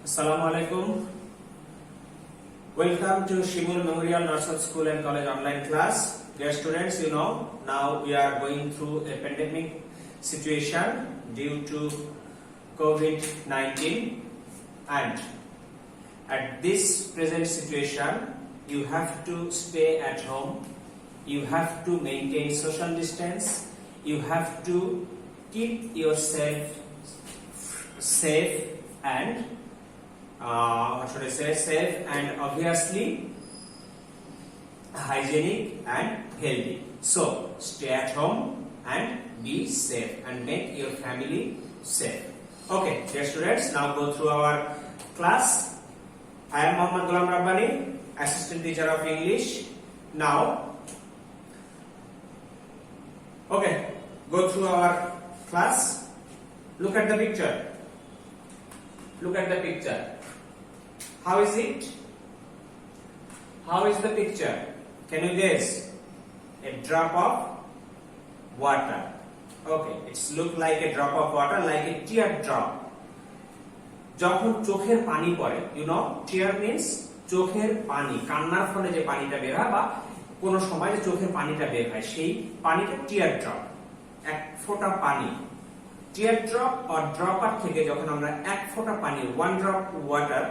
Assalamu alaikum. Welcome to Shimul Memorial Narsal School and College online class. Dear students, now we are going through a pandemic situation due to COVID-19, and at this present situation you have to stay at home, you have to maintain social distance, you have to keep yourself safe and safe and obviously hygienic and healthy. So stay at home and be safe and make your family safe. Okay, dear students, now go through our class. I am Mohammad Ghulam Rabbani, assistant teacher of English. Now, okay, go through our class. Look at the picture. Look at the picture. How is it? How is the picture? Can you guess? A drop of water. Okay, it's look like a drop of water, like a tear drop. যখন চোখের পানি পড়ে, tear means চোখের পানি, কান্নার ফলে যে পানিটা বের হয় বা কোন সময় যে চোখের পানিটা বের হয়, সেই পানিটা tear drop, এক ফোঁটা পানি। tear drop or dropper থেকে যখন আমরা এক ফোঁটা পানি, one drop water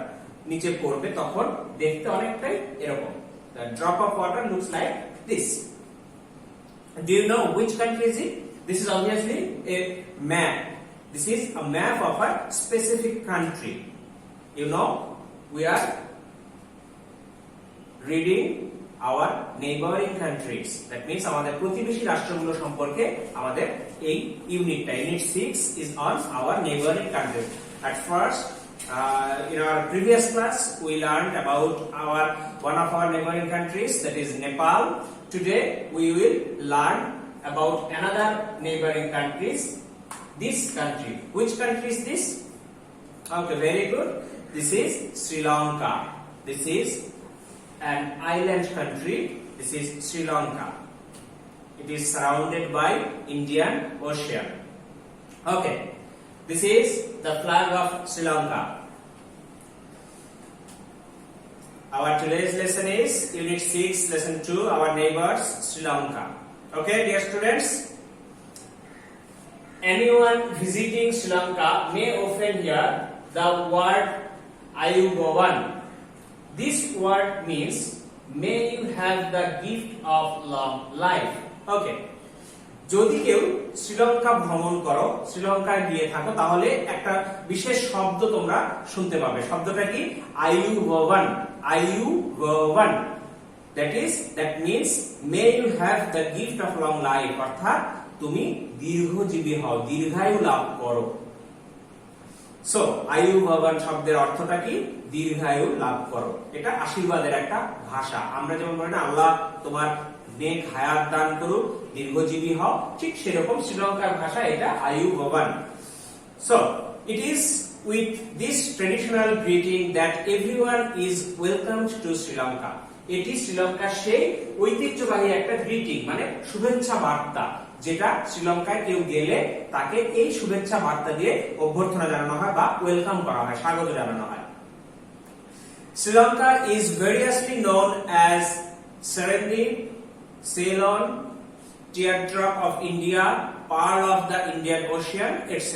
নিচে পড়বে, তখন দেখতে অনেকটাই এরকম। The drop of water looks like this. Do you know which country is it? This is obviously a map. This is a map of a specific country. We are reading our neighboring countries. That means আমাদের প্রতিবেশী রাষ্ট্রগুলো সম্পর্কে আমাদের এই ইউনিটটা, unit 6 is on our neighboring countries. At first, in our previous class, we learned about one of our neighboring countries, that is Nepal. Today, we will learn about another neighboring countries. This country. Which country is this? Okay, very good. This is Sri Lanka. This is an island country. This is Sri Lanka. It is surrounded by Indian Ocean. Okay. This is the flag of Sri Lanka. Our today's lesson is Unit 6, Lesson 2, our neighbors, Sri Lanka. Okay, dear students? Anyone visiting Sri Lanka may often hear the word Ayubowan. This word means, may you have the gift of long life. Okay. যদি কেউ শ্রীলঙ্কা ভ্রমণ করো, শ্রীলঙ্কায় গিয়ে থাকো, তাহলে একটা বিশেষ শব্দ তোমরা শুনতে পাবে। শব্দটা কি? আয়ুববান। আয়ুববান, that means may you have the gift of long life, অর্থাৎ তুমি দীর্ঘজীবী হও, দীর্ঘায়ু লাভ করো। সো আয়ুববান শব্দের অর্থটা কি? দীর্ঘায়ু লাভ করো। এটা আশীর্বাদের একটা ভাষা। আমরা যেমন বলি না, আল্লাহ তোমার নেক হায়াত দান করুক, দীর্ঘজীবী হও, ঠিক সেরকম শ্রীলঙ্কার ভাষা এটা আয়ুববান। So it is with this traditional greeting that everyone is welcomed to Sri Lanka. এটি শ্রীলঙ্কার সেই ঐতিহ্যবাহী একটা গ্রিটিং, মানে শুভেচ্ছা বার্তা, যেটা শ্রীলঙ্কায় কেউ গেলে তাকে এই শুভেচ্ছা বার্তা দিয়ে অভ্যর্থনা জানানো হয় বা ওয়েলকাম করা হয়, স্বাগত জানানো হয়। Sri Lanka is variously known as Serendip, Ceylon, Teardrop of India, Pearl of the Indian Ocean, etc.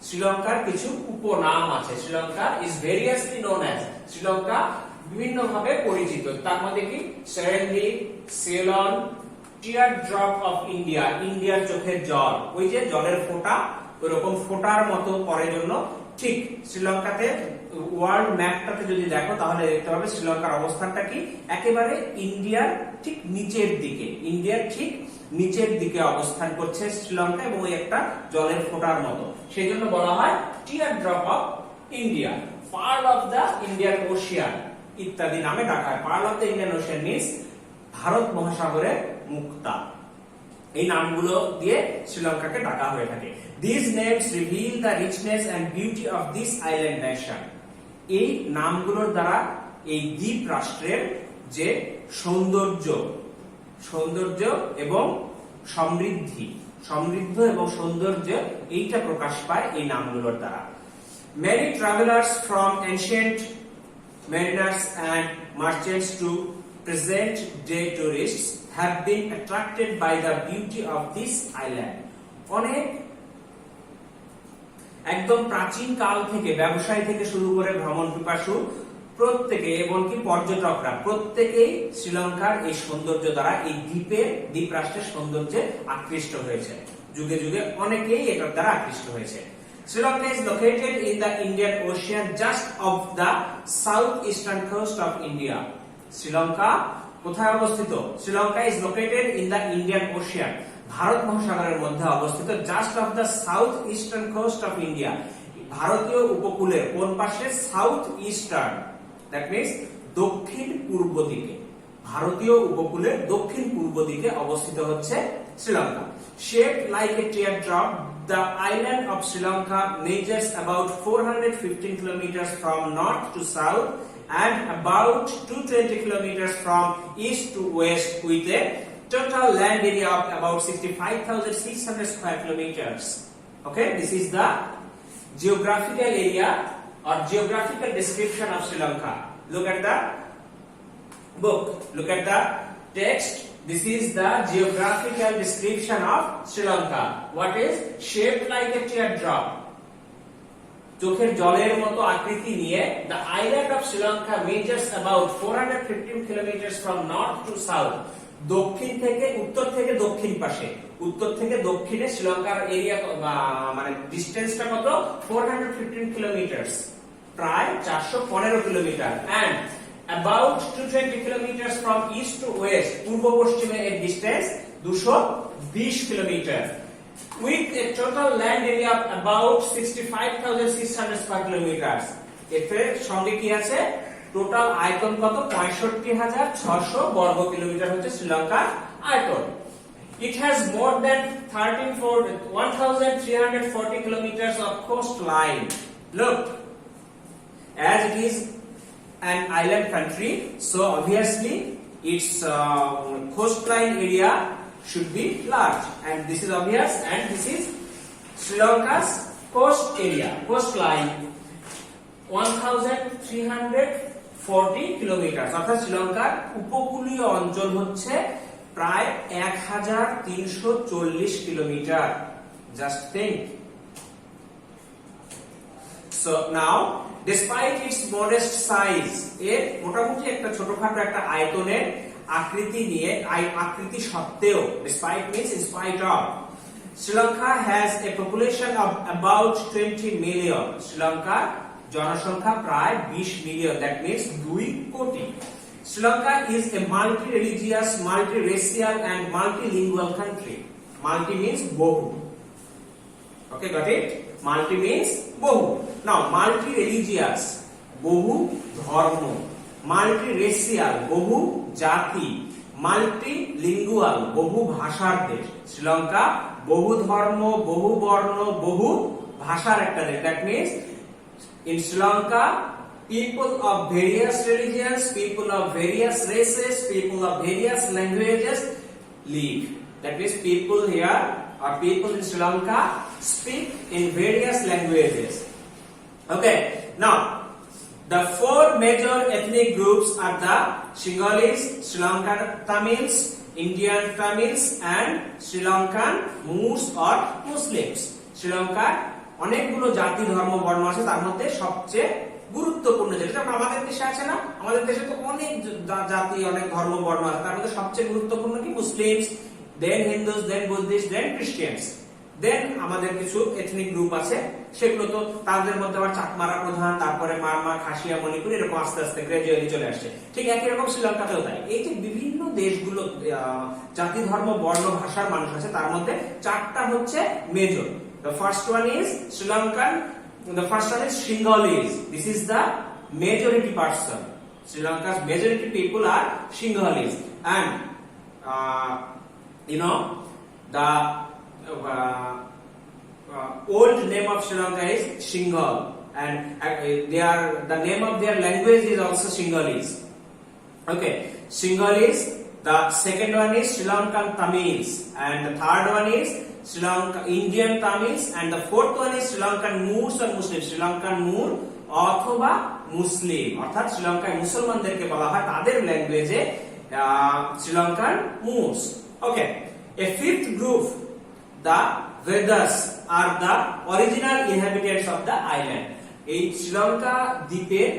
শ্রীলঙ্কার কিছু উপনাম আছে। Sri Lanka is variously known as, Sri Lanka বিভিন্নভাবে পরিচিত। তার মধ্যে কি? সেরেন্ডিপ, সেলন, টিয়ারড্রপ অফ ইন্ডিয়া, ইন্ডিয়ার চোখের জল, ওই যে জলের ফোঁটা, ওরকম ফোঁটার মতো পড়ে জন্য। ঠিক শ্রীলঙ্কাতে ওয়ার্ল্ড ম্যাপটাতে যদি দেখো, তাহলে দেখতে পাবে শ্রীলঙ্কার অবস্থানটা কি? একেবারে ইন্ডিয়ার ঠিক নিচের দিকে, ইন্ডিয়ার ঠিক নিচের দিকে অবস্থান করছে শ্রীলঙ্কা, এবং ওই একটা জলের ফোঁটার মতো, সেই জন্য বলা হয় teardrop of India. Pearl of the Indian Ocean ইত্যাদি নামে ডাকা হয়। Pearl of the Indian Ocean means ভারত মহাসাগরের মুক্তা। এই নামগুলো দিয়ে শ্রীলঙ্কাকে ডাকা হয়ে থাকে। These names reveal the richness and beauty of this island nation. এই নামগুলোর দ্বারা এই দ্বীপ রাষ্ট্রের যে সৌন্দর্য এবং সমৃদ্ধ এবং সৌন্দর্য, এইটা প্রকাশ পায় এই নামগুলোর দ্বারা। Many travelers from ancient mariners and merchants to present day tourists have been attracted by the beauty of this island. অনেক একদম প্রাচীন কাল থেকে ব্যবসায়ী থেকে শুরু করে ভ্রমণ পিপাসু প্রত্যেকে এমনকি পর্যটকরা প্রত্যেকেই শ্রীলঙ্কার এই সৌন্দর্য দ্বারা এই দ্বীপ রাষ্ট্রের সৌন্দর্যে আকৃষ্ট হয়েছে। যুগে যুগে অনেকেই এটার দ্বারা আকৃষ্ট হয়েছে। Sri Lanka is located in the Indian Ocean just off the southeastern coast of India. Sri Lanka কোথায় অবস্থিত? Sri Lanka is located in the Indian Ocean. Bharat মহাসাগরের মধ্যে অবস্থিত just off the southeastern coast of India. ভারতীয় উপকূলের কোন পাশে? South eastern, that means দক্ষিণ পূর্ব দিকে। ভারতীয় উপকূলের দক্ষিণ পূর্ব দিকে অবস্থিত হচ্ছে Sri Lanka. Shaped like a teardrop, the island of Sri Lanka measures about 415 kilometers from north to south and about 220 kilometers from east to west with a total land area of about 65,600 square kilometers. Okay, this is the geographical area or geographical description of Sri Lanka. Look at the book, look at the text. This is the geographical description of Sri Lanka. What is? Shaped like a teardrop. চোখের জলের মতো আকৃতি নিয়ে the island of Sri Lanka measures about 415 kilometers from north to south. দক্ষিণ থেকে উত্তর থেকে দক্ষিণ পাশে, উত্তর থেকে দক্ষিণে শ্রীলঙ্কার এরিয়া মানে ডিসটেন্সটা কত? 415 কিলোমিটার, প্রায় 415 kilometre. And about 220 kilometers from east to west, পূর্ব পশ্চিমে এর distance 220 kilometre. with a total land area of about 65,600 square kilometers. এর সঙ্গে কি আছে? টোটাল আয়তন কত? 65,600 বর্গ কিলোমিটার হচ্ছে শ্রীলঙ্কার আয়তন। It has more than 1,340 kilometers of coastline. Look, as it is an island country, so obviously its coastline area should be large, and this is obvious, and this is Sri Lanka's coast area, coastline 1,340 kilometers. অর্থাৎ শ্রীলঙ্কার উপকূলীয় অঞ্চল হচ্ছে প্রায় 1,340 kilometre. Just think. So now, despite its modest size, এর মোটামুটি একটা ছোটখাটো একটা আয়তনের আকৃতি নিয়ে আকৃতি সত্ত্বেও, despite means in spite of, Sri Lanka has a population of about 20 million. শ্রীলঙ্কার জনসংখ্যা প্রায় 20 মিলিয়ন, that means 2 কোটি। Sri Lanka is a multi-religious, multi-racial and multilingual country. Multi means বহু. Okay, got it? Multi means বহু. Now, multi-religious, বহু ধর্ম, multi-racial, বহু জাতি, multilingual, বহু ভাষার দেশ। শ্রীলঙ্কা বহু ধর্ম, বহু বর্ণ, বহু ভাষার একটা দেশ। That means in Sri Lanka, people of various religions, people of various races, people of various languages live. That means people here or people in Sri Lanka speak in various languages. Okay, now the 4 major ethnic groups are the Sinhalese, Sri Lankan Tamils, Indian Tamils and Sri Lankan Moors or Muslims. Sri Lanka অনেকগুলো জাতি ধর্ম বর্ণ আছে, তার মধ্যে সবচেয়ে গুরুত্বপূর্ণ যেটা আমাদের দেশে আছে না, আমাদের দেশে তো অনেক জাতি অনেক ধর্ম বর্ণ আছে, তার মধ্যে সবচেয়ে গুরুত্বপূর্ণ কি? মুসলিমস, দেন হিন্দুস, দেন বুদ্ধিস্ট, দেন খ্রিস্টানস, দেন আমাদের কিছু এথনিক গ্রুপ আছে, সেগুলো তো তাদের মধ্যে আবার চাকমারা প্রধান, তারপরে মারমা, খাসিয়া, মণিপুর, এরকম আস্তে আস্তে গ্রাজুয়ালি চলে আসছে। ঠিক একই রকম শ্রীলঙ্কাতেও তাই। এই যে বিভিন্ন দেশগুলো জাতি ধর্ম বর্ণ ভাষার মানুষ আছে, তার মধ্যে 4টা হচ্ছে major. The first one is Sri Lankan. The first one is Sinhalese. This is the majority person. Sri Lanka's majority people are Sinhalese, and you know the old name of Sri Lanka is Sinhal, and the name of their language is also Sinhalese. Okay, Sinhalese The second one is Sri Lankan Tamils, and the third one is Sri Lanka Indian Tamils, and the fourth one is Sri Lankan Moors or Muslims. Sri Lankan Moor অথবা মুসলিম, অর্থাৎ শ্রীলঙ্কায় মুসলমানদেরকে বলা হয় তাদের ল্যাঙ্গুয়েজে Sri Lankan Moors. Okay, a fifth group, the Vedas, are the original inhabitants of the island. এই শ্রীলঙ্কা দ্বীপের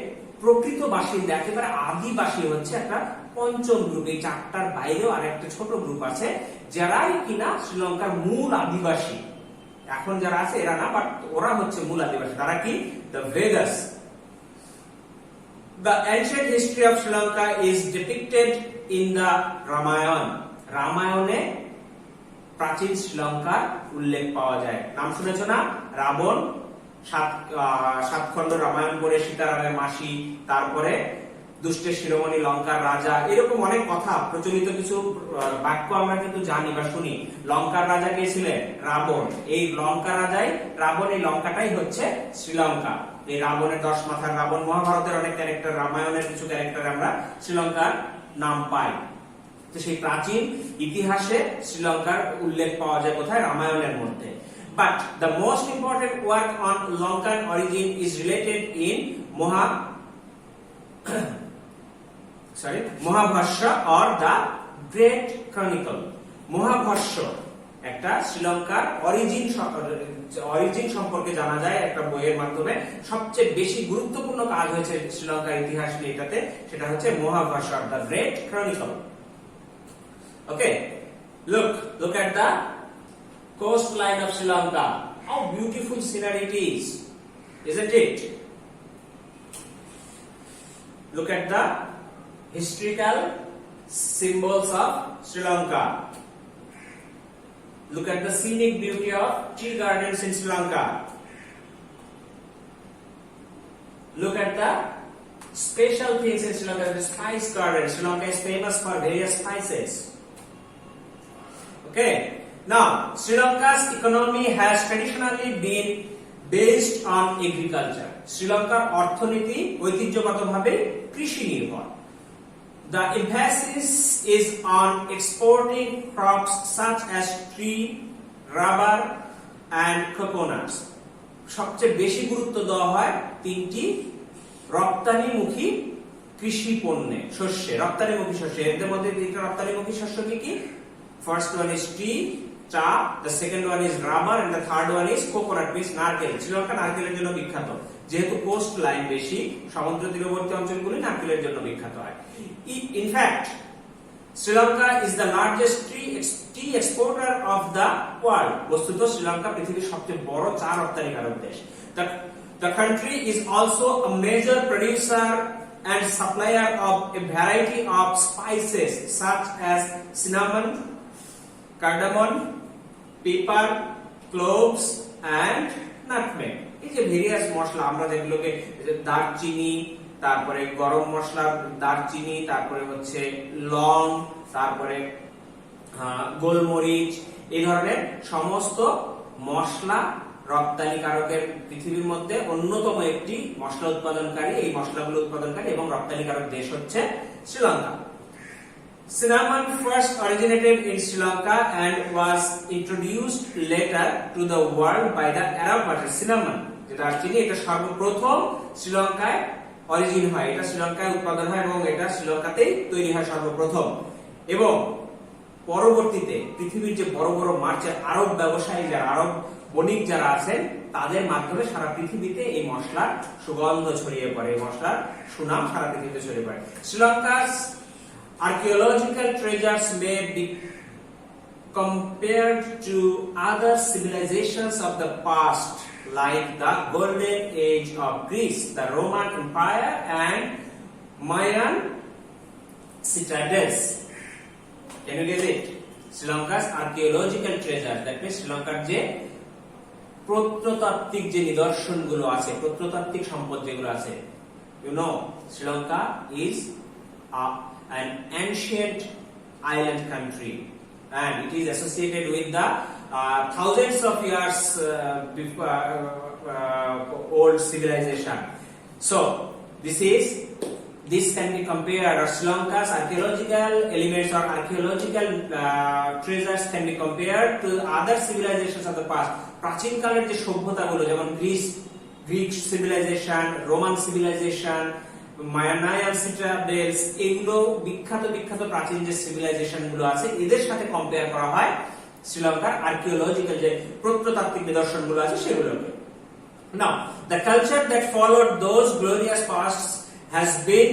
প্রকৃত বাসিন্দা, একেবারে আদিবাসী হচ্ছে একটা পঞ্চম গ্রুপ। এই চারটার বাইরেও আরেকটা ছোট গ্রুপ আছে যারাই কিনা শ্রীলঙ্কার মূল আদিবাসী। এখন যারা আছে এরা না, বাট ওরা হচ্ছে মূল আদিবাসী। তারা কি? The Vedas. The ancient history of Sri Lanka is depicted in the Ramayana. রামায়ণে প্রাচীন শ্রীলঙ্কার উল্লেখ পাওয়া যায়। নাম শুনেছো না? রাবণ সাত খণ্ড রামায়ণ পড়ে সীতারামের মাসি, তারপরে দুষ্টের শিরোমণি লঙ্কার রাজা, এরকম অনেক কথা প্রচলিত কিছু বাক্য আমরা কিন্তু জানি বা শুনি। লঙ্কার রাজা কে ছিলেন? রাবণ। এই লঙ্কার রাজাই রাবণ, এই লঙ্কাটাই হচ্ছে শ্রীলঙ্কা। এই রাবণের 10 মাথার রাবণ, মহাভারতের অনেক ক্যারেক্টার, রামায়ণের কিছু ক্যারেক্টার আমরা শ্রীলঙ্কার নাম পাই। তো সেই প্রাচীন ইতিহাসে শ্রীলঙ্কার উল্লেখ পাওয়া যায় কোথায়? রামায়ণের মধ্যে। But the most important work on Lankan origin is related in Mahabharata or the Great Chronicle. মহাভাষ্য একটা শ্রীলঙ্কার অরিজিন সম্পর্কে জানা যায় একটা বইয়ের মাধ্যমে। সবচেয়ে বেশি গুরুত্বপূর্ণ কাজ হয়েছে শ্রীলঙ্কার ইতিহাস নিয়ে এটাতে, সেটা হচ্ছে মহাভাষ্য, the Great Chronicle. Okay, look at the coastline of Sri Lanka. How beautiful scenery it is, isn't it? Look at the historical symbols of Sri Lanka. Look at the scenic beauty of tea gardens in Sri Lanka. Look at the special things in Sri Lanka, the spice garden. Sri Lanka is famous for various spices. Okay, now Sri Lanka's economy has traditionally been based on agriculture. Sri Lankar অর্থনীতি ঐতিহ্যগতভাবে কৃষি নির্ভর। The emphasis is on exporting crops such as tree, rubber and coconuts. সবচেয়ে বেশি গুরুত্ব দেওয়া হয় তিনটি রপ্তানিমুখী কৃষি পণ্যে, শস্যে, রপ্তানিমুখী শস্য। এর মধ্যে তিনটা রপ্তানিমুখী শস্য কি? First one is tea, চা, the second one is rubber and the third one is coconut, means নারকেল। শ্রীলঙ্কা নারকেলের জন্য বিখ্যাত, যেহেতু কোস্ট লাইন বেশি, সমুদ্র তীরবর্তী অঞ্চলগুলি নারকেলের জন্য বিখ্যাত হয়। In fact, Sri Lanka is the largest tea exporter of the world. বস্তুত শ্রীলঙ্কা পৃথিবীর সবচেয়ে বড় চা রপ্তানিকারক দেশ। The country is also a major producer and supplier of a variety of spices such as cinnamon, cardamom, pepper, cloves and nutmeg. এই যে various মশলা আমরা যেগুলোকে দারচিনি, তারপরে গরম মশলা দারচিনি, তারপরে হচ্ছে লং, তারপরে গোলমরিচ, এই ধরনের সমস্ত মশলা রপ্তানিকারকের পৃথিবীর মধ্যে অন্যতম একটি মশলা উৎপাদনকারী, এই মশলাগুলো উৎপাদনকারী এবং রপ্তানিকারক দেশ হচ্ছে Sri Lanka. Cinnamon first originated in Sri Lanka and was introduced later to the world by the Arab merchants. Cinnamon, যেটা দারচিনি, এটা সর্বপ্রথম শ্রীলঙ্কায় অরিজিন হয়, এটা শ্রীলঙ্কায় উৎপাদন হয় এবং এটা শ্রীলঙ্কাতেই তৈরি হয় সর্বপ্রথম। এবং পরবর্তীতে পৃথিবীর যে বড় বড় মার্চেন্ট, আরব ব্যবসায়ী যারা, আরব বণিক যারা আছেন, তাদের মাধ্যমে সারা পৃথিবীতে এই মশলার সুগন্ধ ছড়িয়ে পড়ে, এই মশলার সুনাম সারা পৃথিবীতে ছড়িয়ে পড়ে। শ্রীলঙ্কার archaeological treasures may be compared to other civilizations of the past, like the Golden Age of Greece, the Roman Empire, and Mayan citadels. Can you get it? Sri Lanka's archaeological treasures, that means Sri Lankar যে প্রত্নতাত্ত্বিক যে নিদর্শনগুলো আছে, প্রত্নতাত্ত্বিক সম্পদ যেগুলো আছে, you know, Sri Lanka is an ancient island country and it is associated with the thousands of years old civilization. So this is this can be compared, or Sri Lanka's archaeological elements or archaeological treasures can be compared to other civilizations of the past. প্রাচীন কালের যে সভ্যতাগুলো, যেমন Greek civilisation, Roman civilisation, মায়ানায়ান citadels, এগুলো বিখ্যাত প্রাচীন যে civilisation গুলো আছে এদের সাথে কম্পেয়ার করা হয় শ্রীলঙ্কার আর্কিওলজিক্যাল যে প্রত্নতাত্ত্বিক নিদর্শনগুলো আছে সেগুলোকে। Now, the culture that followed those glorious pasts has been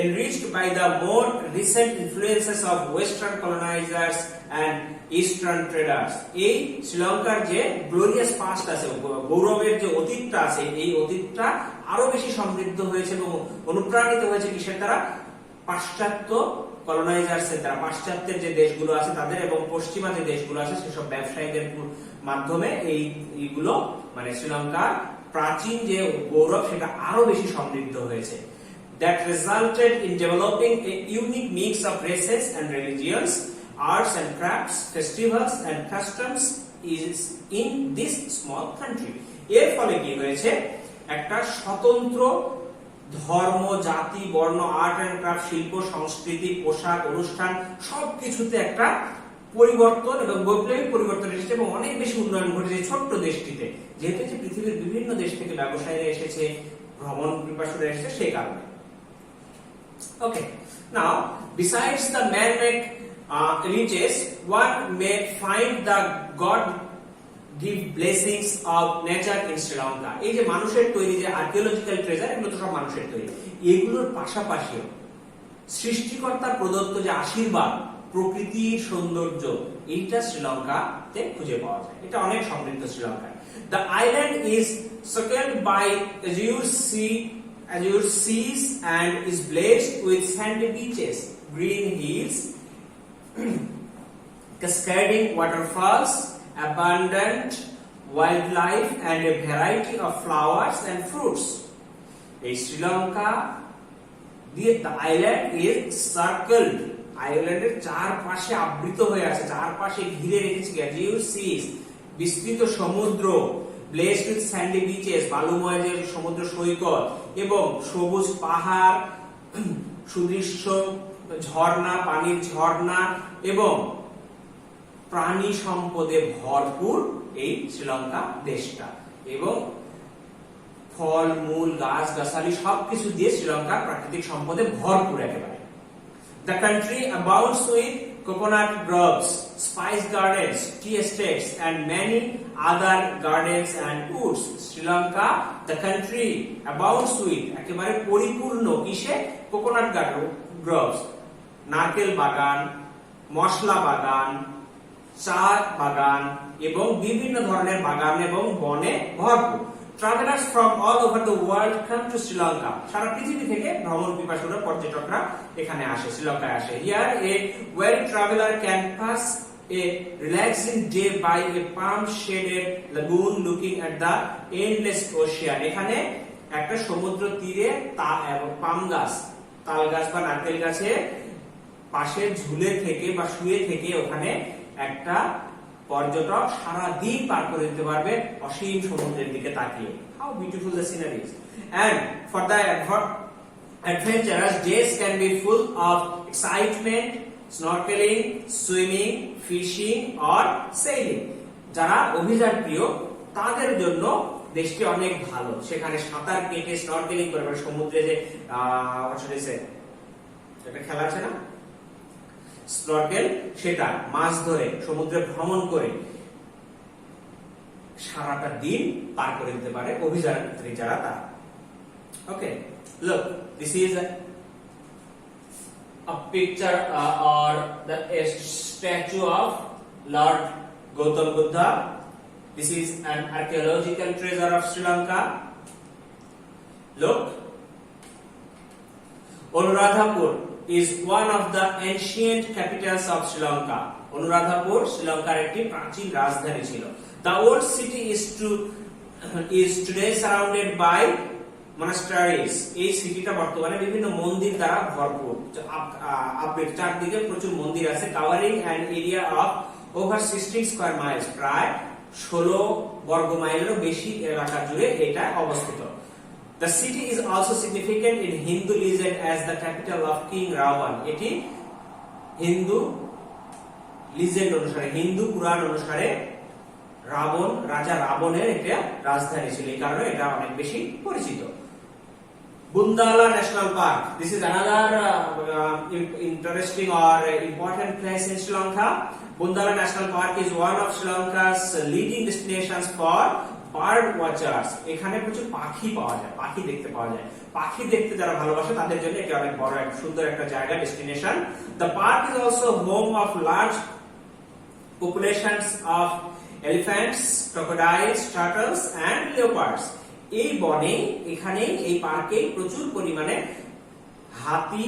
enriched by the more recent influences of Western colonizers and Eastern traders. এই শ্রীলঙ্কার যে গ্লোরিয়াস পাস্ট আছে, গৌরবের যে অতীতটা আছে, এই অতীতটা আরো বেশি সমৃদ্ধ হয়েছে এবং অনুপ্রাণিত হয়েছে কিসের দ্বারা? পাশ্চাত্য কলোনাইজার্সের দ্বারা। পাশ্চাত্যের যে দেশগুলো আছে তাদের এবং পশ্চিমা যে দেশগুলো আছে সেসব ব্যবসায়ীদের মাধ্যমে এইগুলো মানে শ্রীলঙ্কার প্রাচীন যে গৌরব সেটা আরো বেশি সমৃদ্ধ হয়েছে। That resulted in developing a unique mix of races and religions, arts and crafts, festivals and customs is in this small country. এর ফলে কি হয়েছে? একটা স্বতন্ত্র ধর্ম, জাতি, বর্ণ, আর্ট এন্ড ক্রাফট, শিল্প, সংস্কৃতি, পোশাক, অনুষ্ঠান সবকিছুতে একটা পরিবর্তন এবং বৈপ্লবিক পরিবর্তন এসেছে এবং অনেক বেশি উন্নয়ন ঘটেছে ছোট্ট দেশটিতে, যেহেতু যে পৃথিবীর বিভিন্ন দেশ থেকে ব্যবসায়ীরা এসেছে, ভ্রমণ পিপাসুরা এসেছে সেই কারণে। Okay, now besides the man-made images, one may find the God-give blessings of nature in Sri Lanka. এই যে মানুষের তৈরি যে আর্কিওলজিক্যাল ট্রেজার, এগুলো তো সব মানুষের তৈরি, এগুলোর পাশাপাশি সৃষ্টিকর্তা প্রদত্ত যে আশীর্বাদ, প্রকৃতির সৌন্দর্য, এইটা শ্রীলঙ্কাতে খুঁজে পাওয়া যায়। এটা অনেক সমৃদ্ধ শ্রীলঙ্কায়। The island is circled by azure seas and is blessed with sandy beaches, green hills, cascading waterfalls, abundant wildlife and a variety of flowers and fruits. In Sri Lanka, the island is circled. আইল্যান্ডের চারপাশে আবৃত হয়ে আছে, চারপাশে ঘিরে রেখেছে azure seas, বিস্তৃত সমুদ্র, blessed with sandy beaches, বালুময় যে সমুদ্র সৈকত, এবং সবুজ পাহাড়, সুদৃশ্য ঝর্ণা, পানির ঝর্ণা এবং প্রাণী সম্পদে ভরপুর এই শ্রীলঙ্কা দেশটা, এবং ফল মূল গাছ গাছালি সবকিছু দিয়ে শ্রীলঙ্কার প্রাকৃতিক সম্পদে ভরপুর একেবারে। The country abounds with coconut groves, spice gardens, tea estates and many other gardens and woods. Sri Lanka, the country abounds with একেবারে পরিপূর্ণ কিসে? কোকোনাট গ্রোভস, নারকেল বাগান, মশলা বাগান, চা বাগান এবং বিভিন্ন ধরনের বাগান এবং বনে ভরপুর। Travelers from all over the world come to Sri Lanka. সারা পৃথিবী থেকে ভ্রমণ পিপাসুরা, পর্যটকরা এখানে আসে, শ্রীলঙ্কায় আসে। Here a weary traveler can pass a relaxing day by a palm-shaded lagoon looking at the endless ocean. এখানে একটা সমুদ্র তীরে পাম গাছ, তাল গাছ বা নারকেল গাছের পাশে ঝুলে থেকে বা শুয়ে থেকে ওখানে একটা পর্যটক সারা দিন পার করে দিতে পারবে অসীম সমুদ্রের দিকে তাকিয়ে। How beautiful the scenery is. And for the adventurous, days can be full of excitement, snorkeling, swimming, fishing or sailing. যারা অভিযান প্রিয় তাদের জন্য দেশটি অনেক ভালো। সেখানে সাঁতার কেটে স্নরকেলিং করে, সমুদ্রে যে একটা খেলা আছে না স্নরকেল, সেটা মাছ ধরে সমুদ্রে ভ্রমণ করে সারাটা দিন পার করে দিতে পারে অভিযাত্রী যারা তারা। ওকে, look, this is a picture or the statue of Lord Gautam Buddha. This is an archaeological treasure of Sri Lanka. Look, Anuradhapur is one of the ancient capitals of Sri Lanka. Anuradhapur Sri Lankar একটি প্রাচীন রাজধানী ছিল। The old city is today surrounded by monasteries. এই সিটিটা বর্তমানে বিভিন্ন মন্দির দ্বারা ভরপুর, চারদিকে প্রচুর মন্দির আছে। Covering an area of over 16 square miles, প্রায় 16 বর্গ মাইলেরও বেশি এলাকা জুড়ে এটা অবস্থিত। The city is also significant in Hindu legend as the capital of King Ravan. এটি হিন্দু লিজেন্ড অনুসারে, হিন্দু পুরাণ অনুসারে রাজা রাবণের এটা রাজধানী ছিল, এই কারণে এটা অনেক বেশি পরিচিত। Bundala National Park. This is another interesting or important place in Sri Lanka. Bundala National Park is one of Sri Lanka's leading destinations for bird watchers. এখানে প্রচুর পাখি পাওয়া যায়, পাখি দেখতে পাওয়া যায়। পাখি দেখতে যারা ভালোবাসে তাদের জন্য এটা অনেক বড় একটা সুন্দর একটা জায়গা, destination. The park is also home of large populations of elephants, crocodiles, turtles and leopards. এই বনে, এখানে এই পার্কে প্রচুর পরিমাণে হাতি,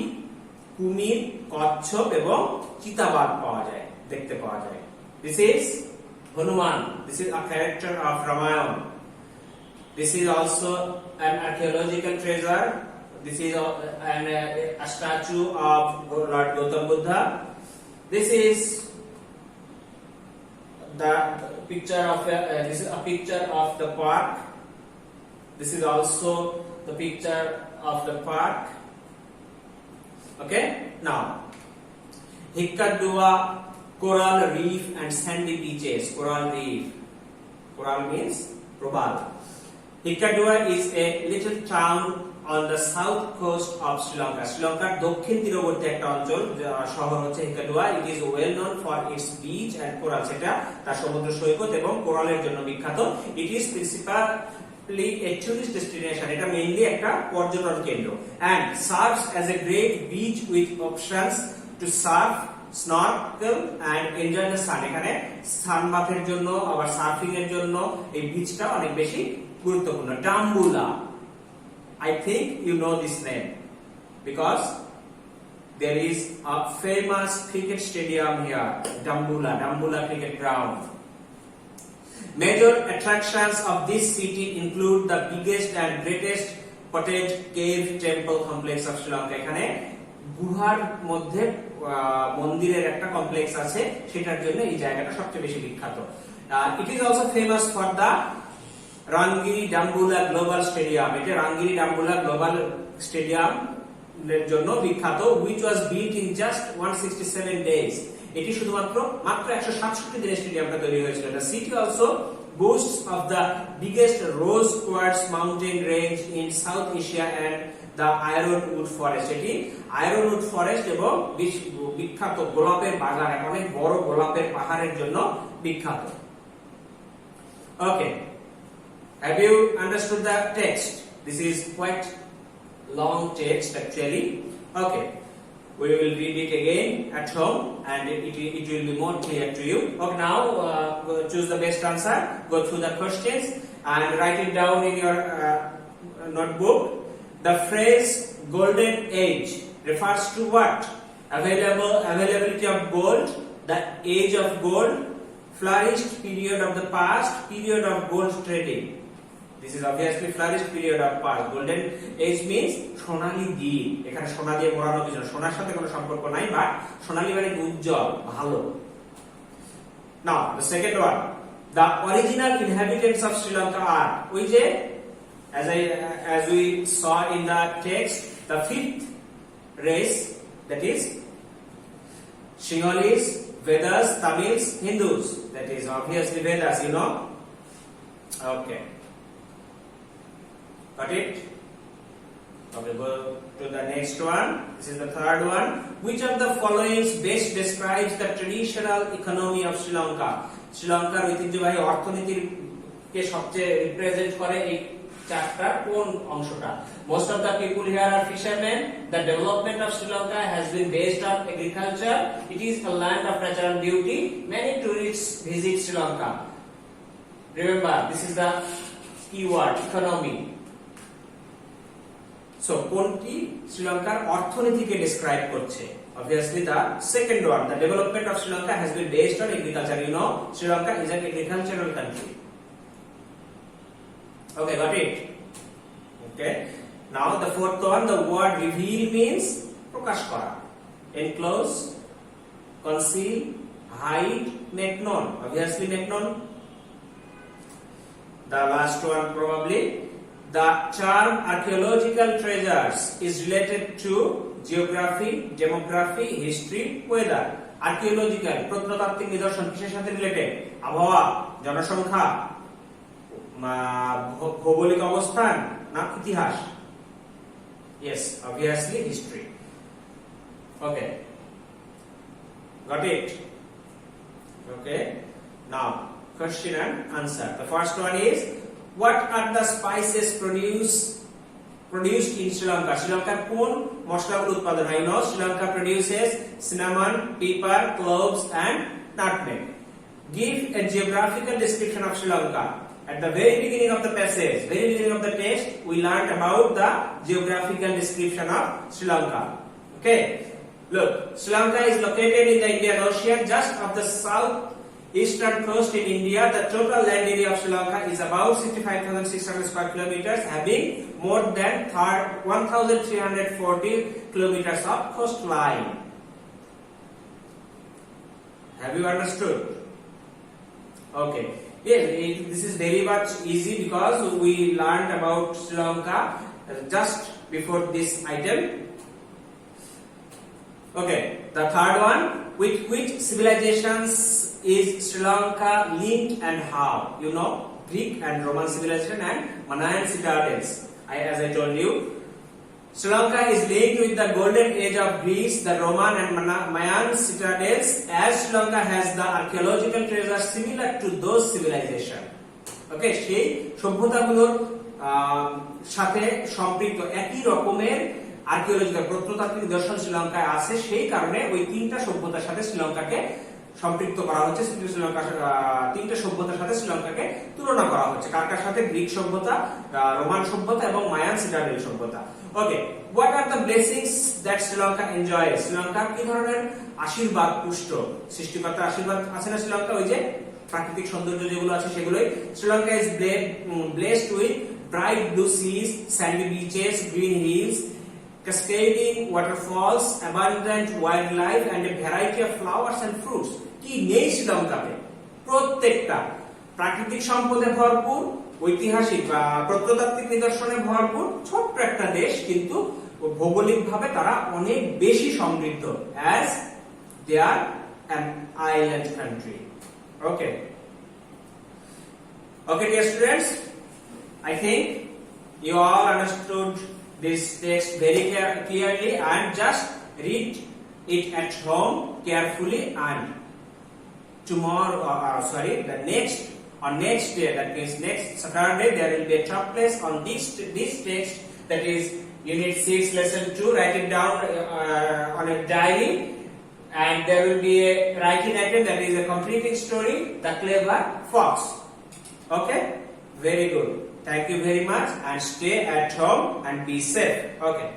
কুমির, কচ্ছপ এবং চিতাবাঘ পাওয়া যায়, দেখতে পাওয়া যায়। This is Hanuman. This is a character of Ramayana. This is also an archaeological treasure. This is a statue of Lord Gautam Buddha. This is the picture of this is a picture of the park. This is also the picture of the park. Okay, now Hikkaduwa coral reef and sandy beaches. Coral reef, coral means probal. Hikkaduwa is a little town on the south coast of Sri Lanka. Sri Lanka দক্ষিণ তীরবর্তী একটা অঞ্চল, শহর হচ্ছে হিকাডুয়া। It is well known for its beach and coral. সেটা তার সমুদ্র সৈকত এবং কোরালের জন্য বিখ্যাত। It is principally a tourist destination. এটা মেইনলি একটা পর্যটন কেন্দ্র and serves as a great beach with options to surf, snorkel and enjoy the sun. এখানে সানবাথের জন্য আবার সার্ফিং এর জন্য এই বিচটা অনেক বেশি গুরুত্বপূর্ণ। Dambulla, I think you know this name because there is a famous cricket stadium here, Dambula cricket ground. Major attractions of this city include the biggest and greatest potted cave temple complex of Sri Lanka. এখানে গুহার মধ্যে মন্দিরের একটা complex আছে, সেটার জন্য এই জায়গাটা সবচেয়ে বেশি বিখ্যাত। It is also famous for the Rangiri Dambula Global Stadium. এটা Rangiri Dambula Global Stadium এর জন্য বিখ্যাত, which was built in just 167 days. এটি শুধুমাত্র 167 দিনে স্টেডিয়ামটা তৈরি হয়েছিল। The city also boasts of the biggest rose quartz mountain range in South Asia and the ironwood forest. এটি ironwood forest এবং বিখ্যাত গোলাপের বাগান, অনেক বড় গোলাপের পাহাড়ের জন্য বিখ্যাত। Okay, have you understood the text? This is quite long text actually. Okay, we will read it again at home and it will be more clear to you. Okay, now choose the best answer, go through the questions and write it down in your notebook. The phrase golden age refers to what? Availability of gold, the age of gold, flourished period of the past, period of gold trading. This is obviously flourished period of past. Golden age means সোনালী দিন। এখানে সোনা দিয়ে মোড়ানো কিছু না, সোনার সাথে কোনো সম্পর্ক নাই, বাট সোনালী মানে উজ্জ্বল, ভালো। Now the second one, the original inhabitants of Sri Lanka are, ওই যে as we saw in the text, the fifth race, that is Sinhalese, Vedas, Tamils, Hindus. That is obviously Vedas, you know. Okay, got it? Okay, go to the next one. This is the third one. Which of the following best describes the traditional economy of Sri Lanka? Sri Lanka ঐতিহ্যবাহী অর্থনীতির কে সবচেয়ে represent করে এই চারটা কোন অংশটা? Most of the people here are fishermen. The development of Sri Lanka has been based on agriculture. It is a land of natural beauty. Many tourists visit Sri Lanka. Remember, this is the keyword, economy. So, কোনটি শ্রীলঙ্কার অর্থনীতিকে describe করছে? Obviously the second one, the development of Sri Lanka has been based on agriculture. You know, Sri Lanka is an agricultural country. Okay, got it? Okay. Now the fourth one, the word reveal means প্রকাশ করা, enclose, conceal, hide, make known. Obviously make known. The last one probably The term archaeological treasures is related to geography, demography, history, weather. Archaeological প্রত্নতাত্ত্বিক নিদর্শন কিসের সাথে related? আবহাওয়া, জনসংখ্যা, ভৌগোলিক অবস্থান না ইতিহাস? Yes, obviously history. Okay. Got it? Okay. Now, question and answer. The first one is, what are the spices produced in Sri Lanka? Sri Lanka কোন মশলাগুলো উৎপাদন হয়? You know, Sri Lanka produces cinnamon, pepper, cloves and nutmeg. Give a geographical description of Sri Lanka. At the very beginning of the passage, very beginning of the text, we learned about the geographical description of Sri Lanka. Okay. Look, Sri Lanka is located in the Indian Ocean, just off the southeastern coast in India. The total land area of Sri Lanka is about 65,600 square kilometers, having more than 1,340 kilometers of coastline. Have you understood? Okay. Yes, this is very much easy because we learned about Sri Lanka just before this item. Okay, the third one, with which civilizations is Sri Lanka linked and how? You know, Greek and Roman civilization and Mayan citadels. As I told you, Sri Lanka is linked with the golden age of Greece, the Roman and Mayan citadels, as Sri Lanka has the archaeological treasures similar to those civilizations. Okay, সেই সভ্যতাগুলোর সাথে সম্পৃক্ত একই রকমের archaeological প্রত্নতাত্ত্বিক নিদর্শন শ্রীলঙ্কায় আছে, সেই কারণে ওই তিনটা সভ্যতার সাথে শ্রীলঙ্কাকে সম্পৃক্ত করা হচ্ছে। তিনটা সভ্যতার সাথে শ্রীলঙ্কাকে তুলনা করা হচ্ছে। কার সাথে? গ্রিক সভ্যতা, রোমান সভ্যতা এবং মায়ান সিটাডেল সভ্যতা। Okay, what are the blessings that Sri Lanka enjoy? Sri Lanka কি ধরনের আশীর্বাদ পুষ্ট? সৃষ্টিকর্তার আশীর্বাদ আছে না শ্রীলঙ্কা? ওই যে প্রাকৃতিক সৌন্দর্য যেগুলো আছে সেগুলোই। Sri Lanka is blessed with bright blue seas, sandy beaches, green hills, cascading waterfalls, abundant wildlife and a variety of flowers and fruits. কি নেই শ্রীলঙ্কাতে? প্রত্যেকটা প্রাকৃতিক সম্পদে ভরপুর, ঐতিহাসিক বা প্রত্নতাত্ত্বিক নিদর্শনে ভরপুর ছোট্ট একটা দেশ, কিন্তু ভৌগোলিকভাবে তারা অনেক বেশি সমৃদ্ধ, as they are an island country. Okay. Okay, dear students, I think you all understood this text very clearly, and just read it at home carefully, and tomorrow, the next day, that means next Saturday, there will be a top place on this text, that is Unit 6, Lesson 2. Write it down on a diary, and there will be a writing item, that is a completing story, The Clever Fox. Okay, very good. Thank you very much, and stay at home and be safe. Okay.